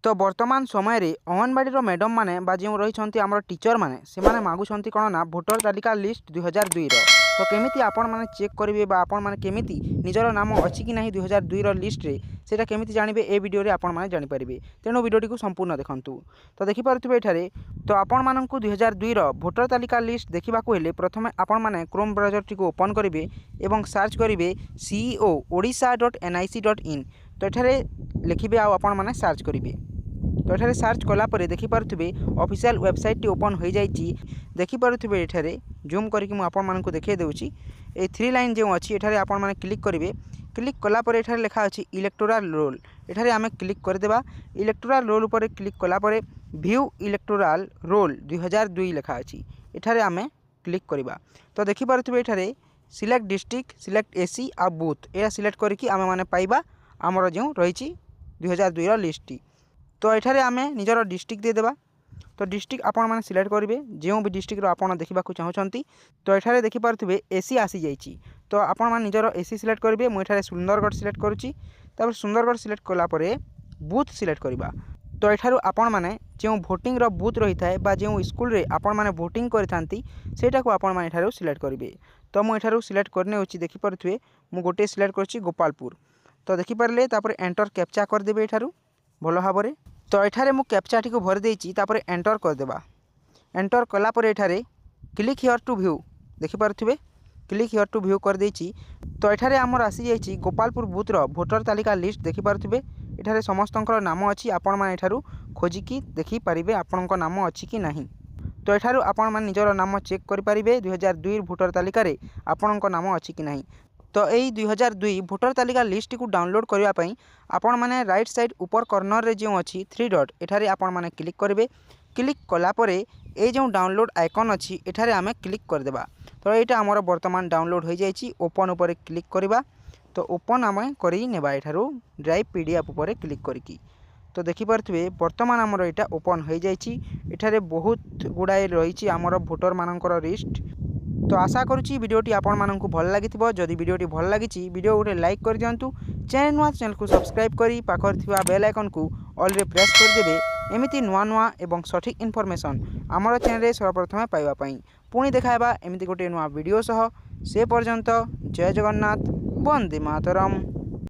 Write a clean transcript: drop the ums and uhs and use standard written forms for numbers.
तो वर्तमान समय रे अंगनवाड़ी मैडम माने बा जो रही आम टीचर माने से मागुंट कौन ना भोटर तालिका लिस्ट 2002 तो केमिति आपण माने चेक करेंगे आपण माने केमिति निजर नाम अच्छी कि नहीं 2002 लिस्ट रे सेटा केमिति जानिबे ए वीडियो रे आपण माने जानि परिबे। तेणु वीडियोटी को संपूर्ण देखंतु। तो देखि पारुथिबे एठारे तो आपण माननकु 2002 भोटर तालिका लिस्ट देखा हेले प्रथमे आपण माने क्रोम ब्राउजर टी को ओपन करेंगे एवं सर्च करेंगे ceo.odisha.nic.in तो एठारे लिखिबे आपण माने सर्च करेंगे। तो ये सर्च कलापर देखिपे ऑफिशियल वेबसाइट टी ओपन हो जाइए। देखिपे ये जूम करके मुझे देखा दूसरी ये 3 लाइन जो अच्छी एठारे आपण माने क्लिक करेंगे। क्लिक कलापर ये लिखा अच्छी इलेक्टोरल रोल एठारे आमे क्लिक करदेबा। इलेक्टोरल रोल उपर क्लिक कलापर व्यू इलेक्टोरल रोल 2002 लिखा अच्छी एठारे आमे क्लिक करवा। तो देखिपे ये सिलेक्ट डिस्ट्रिक्ट सिलेक्ट एसी आ बूथ यह सिलेक्ट करके आमे माने पाइबा आमर जो रही 2002 लिस्ट टी। तो ये आम निजर डिस्ट्रिक्ट देदेबा। तो डिस्ट्रिक्ट आपण मैंने सिलेक्ट करेंगे जो भी डिस्ट्रिक्ट आपड़ देखा चाहते। तो ये देखिपे एसी आसी जाइए। तो आपण मैंने निजर एसी सिलेक्ट करेंगे। मुझे सुंदरगढ़ सिलेक्ट करुँची सुंदरगढ़ सिलेक्ट कलापर बूथ सिलेक्ट करवा। तो यू आपण मैंने जो भोटिंग बूथ रही है जो स्कूल रे आपण मैंने भोटिंग करती को आपण मैंने सिलेक्ट करेंगे। तो मुझे सिलेक्ट करने देखिपे मुझे गोटे सिलेक्ट कर गोपालपुर। तो देखिपारे एंटर कैप्चा करदेवे यू भल भाव में। तो ये मुझे कैप्चा टी को भरी तापर एंटर करदेबा। एंटर कलापर ये क्लिक हियर टू व्यू देखिपे क्लिक हियर टू व्यू कर देछि। तो ये आमर आसी जाइए गोपालपुर बूथ भोटर तालिका लिस्ट देखिपे ये समस्त नाम अच्छी आपण मैंने यू खोजिकी देखिपारे आपण नाम अच्छी कि नहीं। तो यू आपण मैंने निजर नाम चेक करेंगे 2002 भोटर तालिका आपण नाम अच्छी कि नहीं। तो यही 2002 भोटर तालिका लिस्ट को डाउनलोड करने आपण मैंने राइट साइड ऊपर कॉर्नर रे जो अच्छी 3 डॉट एठारे आपण मैंने क्लिक करेंगे। क्लिक कलापर ये जो डाउनलोड आइकन अच्छी एठारे आमे क्लिक करदेबा। तो यहाँ आमर वर्तमान डाउनलोड हो जाइए। ओपन उपर क्लिक करवा। तो ओपन आम करवा एठारू ड्राइव पीडीएफ उपर क्लिक करके। तो देखिपे वर्तमान आमर यहाँ ओपन हो जाइए। एठारे बहुत गुड़ाए रही आमर भोटर मानकर लिस्ट। तो आशा करुँची वीडियोटी आपण माननकु भल लागिथिबो। जदि वीडियोटी भल लागिछि वीडियो गोटे लाइक कर दियंतु। चैनल को सब्सक्राइब करी पाखर थिबा बेल आइकन को ऑल रे प्रेस कर देबे एमिति नुआ नुआ एवं सठिक इनफॉरमेशन आमर चैनल रे सर्वप्रथमे पाइबा पई। पुणी देखाइबा एमिति गोटे नुआ वीडियो सह। से पर्यंत जय जगन्नाथ वंदे मातरम।